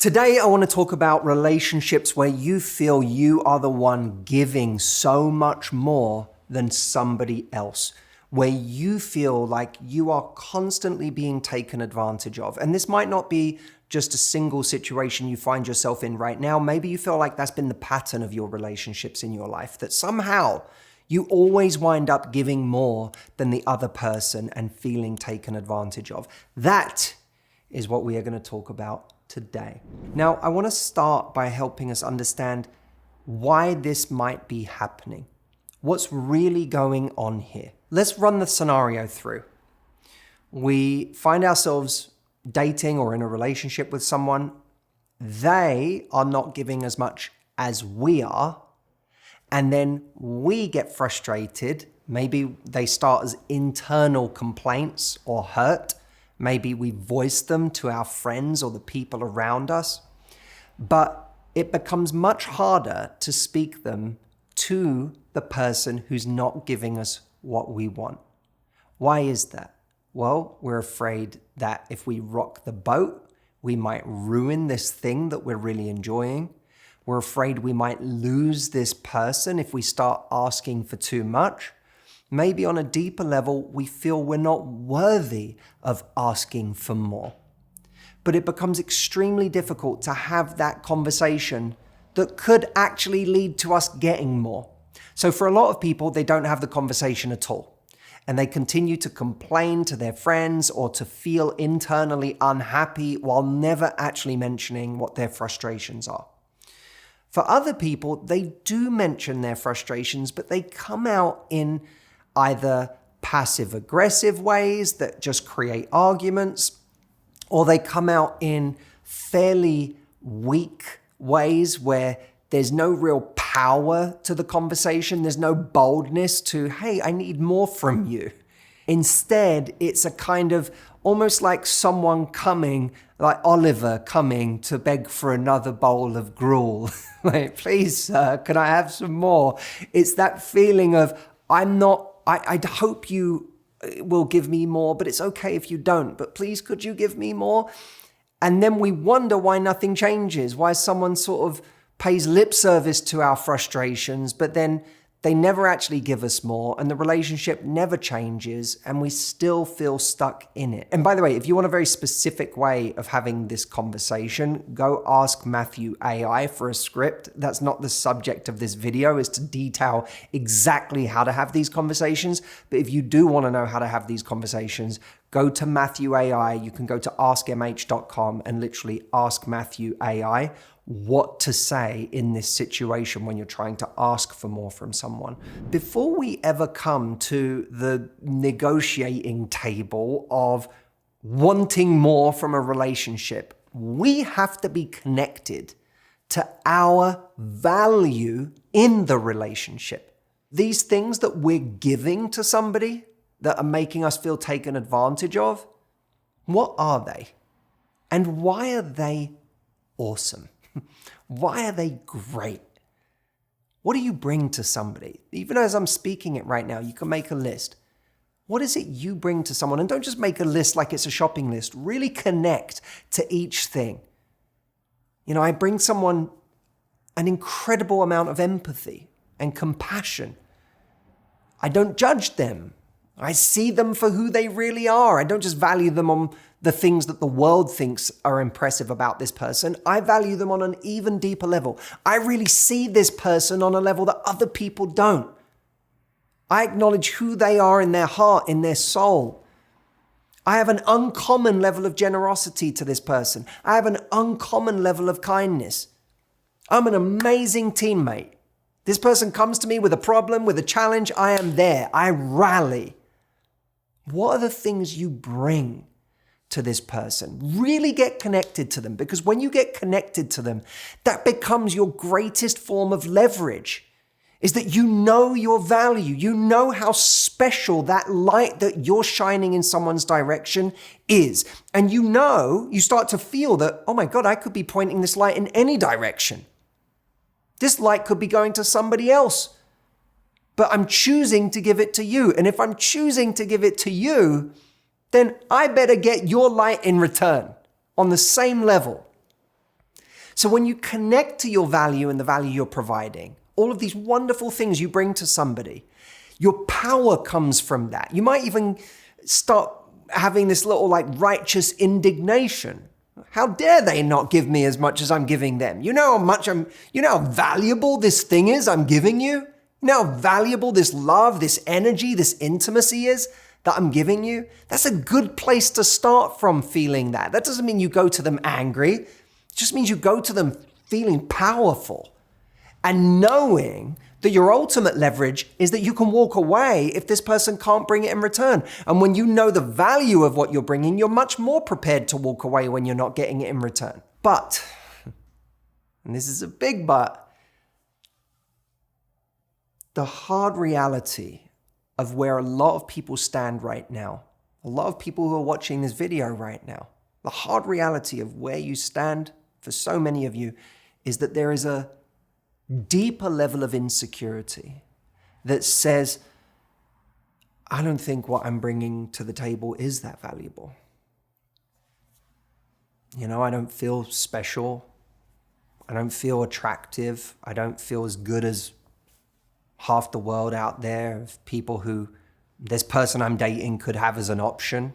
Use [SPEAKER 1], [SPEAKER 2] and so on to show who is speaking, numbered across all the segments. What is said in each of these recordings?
[SPEAKER 1] Today, I want to talk about relationships where you feel you are the one giving so much more than somebody else, where you feel like you are constantly being taken advantage of. And this might not be just a single situation you find yourself in right now. Maybe you feel like that's been the pattern of your relationships in your life, that somehow you always wind up giving more than the other person and feeling taken advantage of. That is what we are going to talk about today. Now, I want to start by helping us understand why this might be happening. What's really going on here? Let's run the scenario through. We find ourselves dating or in a relationship with someone. They are not giving as much as we are. And then we get frustrated. Maybe they start as internal complaints or hurt. Maybe we voice them to our friends or the people around us. But it becomes much harder to speak them to the person who's not giving us what we want. Why is that? Well, we're afraid that if we rock the boat, we might ruin this thing that we're really enjoying. We're afraid we might lose this person if we start asking for too much. Maybe on a deeper level, we feel we're not worthy of asking for more. But it becomes extremely difficult to have that conversation that could actually lead to us getting more. So for a lot of people, they don't have the conversation at all. And they continue to complain to their friends or to feel internally unhappy while never actually mentioning what their frustrations are. For other people, they do mention their frustrations, but they come out in either passive-aggressive ways that just create arguments, or they come out in fairly weak ways where there's no real power to the conversation. There's no boldness to, hey, I need more from you. Instead, it's a kind of almost like someone coming, like Oliver coming to beg for another bowl of gruel. Like, please, sir, can I have some more? It's that feeling of, I hope you will give me more, but it's okay if you don't. But please, could you give me more? And then we wonder why nothing changes, why someone sort of pays lip service to our frustrations, but then they never actually give us more, and the relationship never changes, and we still feel stuck in it. And by the way, if you want a very specific way of having this conversation, go ask Matthew AI for a script. That's not the subject of this video, is to detail exactly how to have these conversations. But if you do want to know how to have these conversations, go to Matthew AI. You can go to askmh.com and literally ask Matthew AI what to say in this situation when you're trying to ask for more from someone. Before we ever come to the negotiating table of wanting more from a relationship, we have to be connected to our value in the relationship. These things that we're giving to somebody that are making us feel taken advantage of, what are they? And why are they awesome? Why are they great? What do you bring to somebody? Even as I'm speaking it right now, you can make a list. What is it you bring to someone? And don't just make a list like it's a shopping list. Really connect to each thing. You know, I bring someone an incredible amount of empathy and compassion. I don't judge them. I see them for who they really are. I don't just value them on the things that the world thinks are impressive about this person. I value them on an even deeper level. I really see this person on a level that other people don't. I acknowledge who they are in their heart, in their soul. I have an uncommon level of generosity to this person. I have an uncommon level of kindness. I'm an amazing teammate. This person comes to me with a problem, with a challenge. I am there. I rally. What are the things you bring to this person? Really get connected to them, because when you get connected to them, that becomes your greatest form of leverage, is that you know your value. You know how special that light that you're shining in someone's direction is. And you start to feel that, oh my God, I could be pointing this light in any direction. This light could be going to somebody else, but I'm choosing to give it to you. And if I'm choosing to give it to you, then I better get your light in return on the same level. So when you connect to your value and the value you're providing, all of these wonderful things you bring to somebody, your power comes from that. You might even start having this little like righteous indignation. How dare they not give me as much as I'm giving them? You know how valuable this thing is I'm giving you? You know how valuable this love, this energy, this intimacy is that I'm giving you? That's a good place to start from, feeling that. That doesn't mean you go to them angry. It just means you go to them feeling powerful and knowing that your ultimate leverage is that you can walk away if this person can't bring it in return. And when you know the value of what you're bringing, you're much more prepared to walk away when you're not getting it in return. But, and this is a big but, the hard reality of where a lot of people stand right now, a lot of people who are watching this video right now, the hard reality of where you stand for so many of you is that there is a deeper level of insecurity that says, I don't think what I'm bringing to the table is that valuable. You know, I don't feel special. I don't feel attractive. I don't feel as good as half the world out there of people who this person I'm dating could have as an option.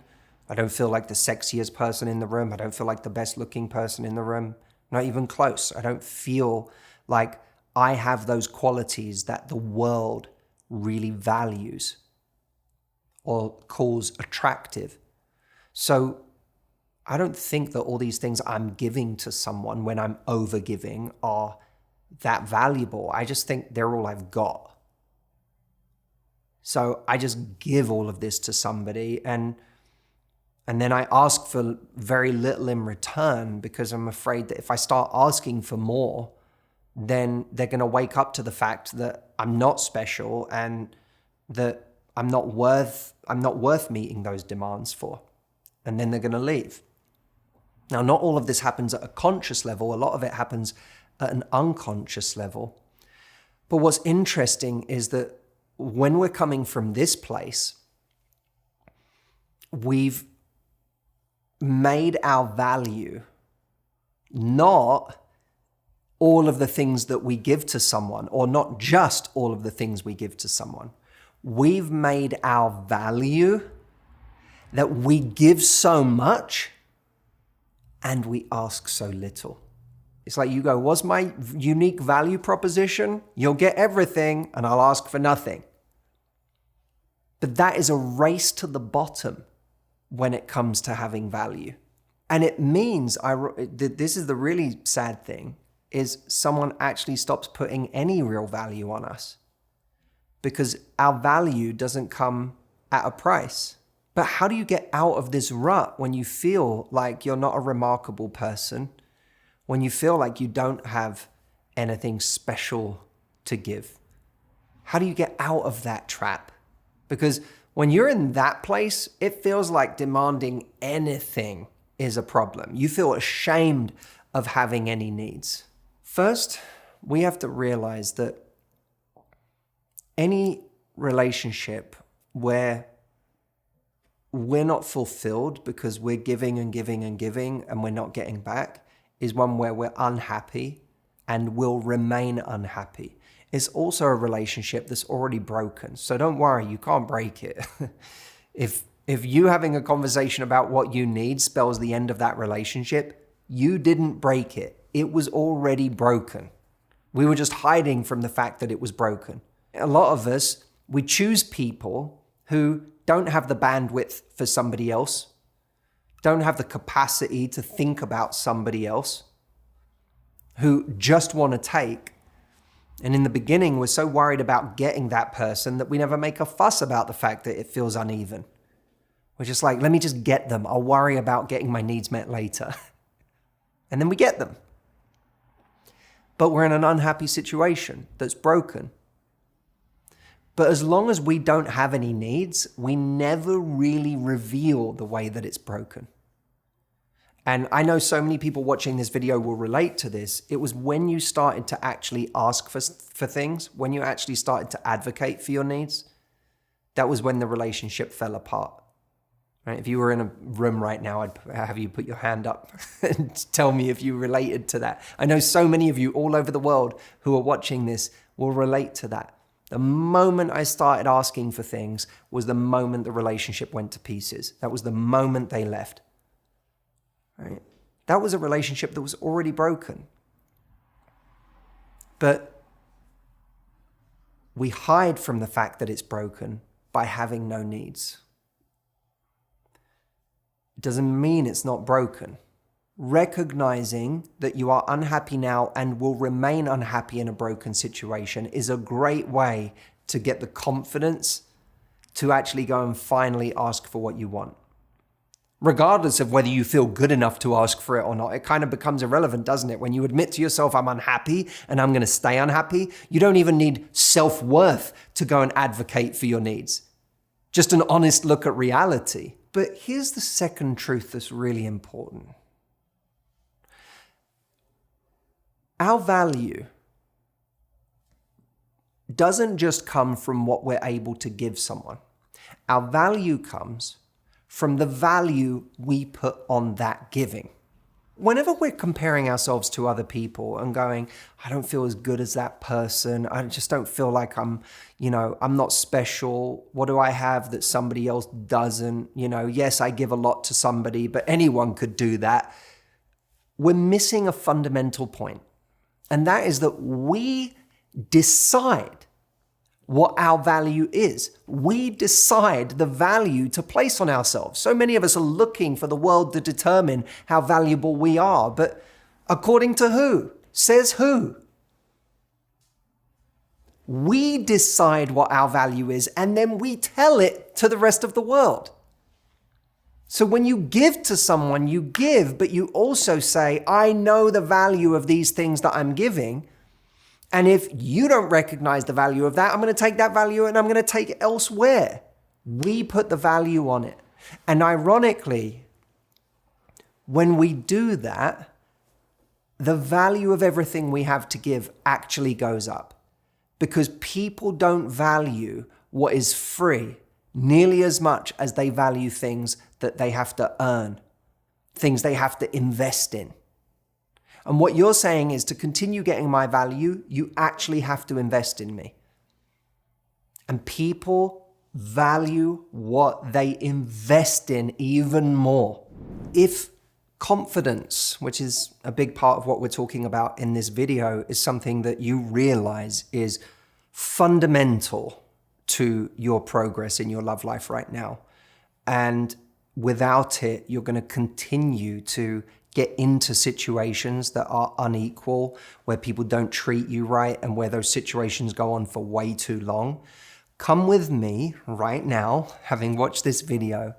[SPEAKER 1] I don't feel like the sexiest person in the room. I don't feel like the best looking person in the room. Not even close. I don't feel like I have those qualities that the world really values or calls attractive. So I don't think that all these things I'm giving to someone when I'm over giving are that valuable. I just think they're all I've got. So I just give all of this to somebody and then I ask for very little in return because I'm afraid that if I start asking for more, then they're going to wake up to the fact that I'm not special and that I'm not worth meeting those demands for. And then they're going to leave. Now, not all of this happens at a conscious level. A lot of it happens at an unconscious level. But what's interesting is that when we're coming from this place, we've made our value not all of the things that we give to someone, or not just all of the things we give to someone. We've made our value that we give so much and we ask so little. It's like you go, what's my unique value proposition? You'll get everything and I'll ask for nothing. But that is a race to the bottom when it comes to having value. And it means, this is the really sad thing, is someone actually stops putting any real value on us because our value doesn't come at a price. But how do you get out of this rut when you feel like you're not a remarkable person, when you feel like you don't have anything special to give? How do you get out of that trap? Because when you're in that place, it feels like demanding anything is a problem. You feel ashamed of having any needs. First, we have to realize that any relationship where we're not fulfilled because we're giving and giving and giving and we're not getting back is one where we're unhappy and will remain unhappy. It's also a relationship that's already broken. So don't worry, you can't break it. If you having a conversation about what you need spells the end of that relationship, you didn't break it. It was already broken. We were just hiding from the fact that it was broken. A lot of us, we choose people who don't have the bandwidth for somebody else, don't have the capacity to think about somebody else, who just want to take. And in the beginning, we're so worried about getting that person that we never make a fuss about the fact that it feels uneven. We're just like, let me just get them. I'll worry about getting my needs met later. And then we get them. But we're in an unhappy situation that's broken. But as long as we don't have any needs, we never really reveal the way that it's broken. And I know so many people watching this video will relate to this. It was when you started to actually ask for things, when you actually started to advocate for your needs, that was when the relationship fell apart. Right? If you were in a room right now, I'd have you put your hand up and tell me if you related to that. I know so many of you all over the world who are watching this will relate to that. The moment I started asking for things was the moment the relationship went to pieces. That was the moment they left. Right? That was a relationship that was already broken. But we hide from the fact that it's broken by having no needs. It doesn't mean it's not broken. Recognizing that you are unhappy now and will remain unhappy in a broken situation is a great way to get the confidence to actually go and finally ask for what you want. Regardless of whether you feel good enough to ask for it or not, it kind of becomes irrelevant, doesn't it? When you admit to yourself, I'm unhappy and I'm going to stay unhappy, you don't even need self-worth to go and advocate for your needs. Just an honest look at reality. But here's the second truth that's really important. Our value doesn't just come from what we're able to give someone. Our value comes from the value we put on that giving. Whenever we're comparing ourselves to other people and going, I don't feel as good as that person. I just don't feel like I'm not special. What do I have that somebody else doesn't? Yes, I give a lot to somebody, but anyone could do that. We're missing a fundamental point. And that is that we decide what our value is. We decide the value to place on ourselves. So many of us are looking for the world to determine how valuable we are. But according to who? Says who? We decide what our value is, and then we tell it to the rest of the world. So when you give to someone, you give, but you also say, I know the value of these things that I'm giving. And if you don't recognize the value of that, I'm going to take that value and I'm going to take it elsewhere. We put the value on it. And ironically, when we do that, the value of everything we have to give actually goes up. Because people don't value what is free nearly as much as they value things that they have to earn, things they have to invest in. And what you're saying is to continue getting my value, you actually have to invest in me. And people value what they invest in even more. If confidence, which is a big part of what we're talking about in this video, is something that you realize is fundamental to your progress in your love life right now, and without it, you're going to continue to get into situations that are unequal, where people don't treat you right, and where those situations go on for way too long. Come with me right now, having watched this video,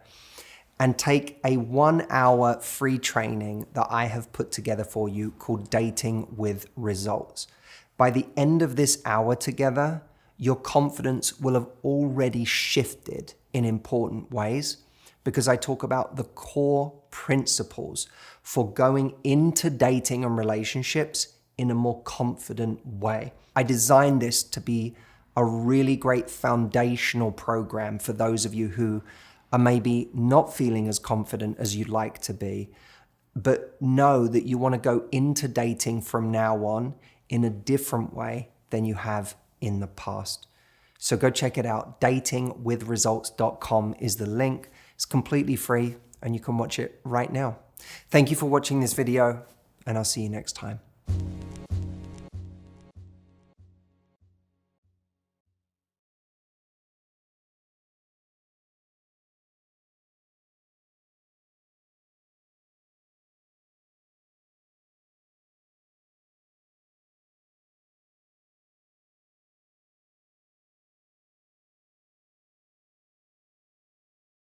[SPEAKER 1] and take a 1-hour free training that I have put together for you called Dating with Results. By the end of this hour together, your confidence will have already shifted in important ways, because I talk about the core principles for going into dating and relationships in a more confident way. I designed this to be a really great foundational program for those of you who are maybe not feeling as confident as you'd like to be, but know that you want to go into dating from now on in a different way than you have in the past. So go check it out. Datingwithresults.com is the link. It's completely free and you can watch it right now. Thank you for watching this video, and I'll see you next time.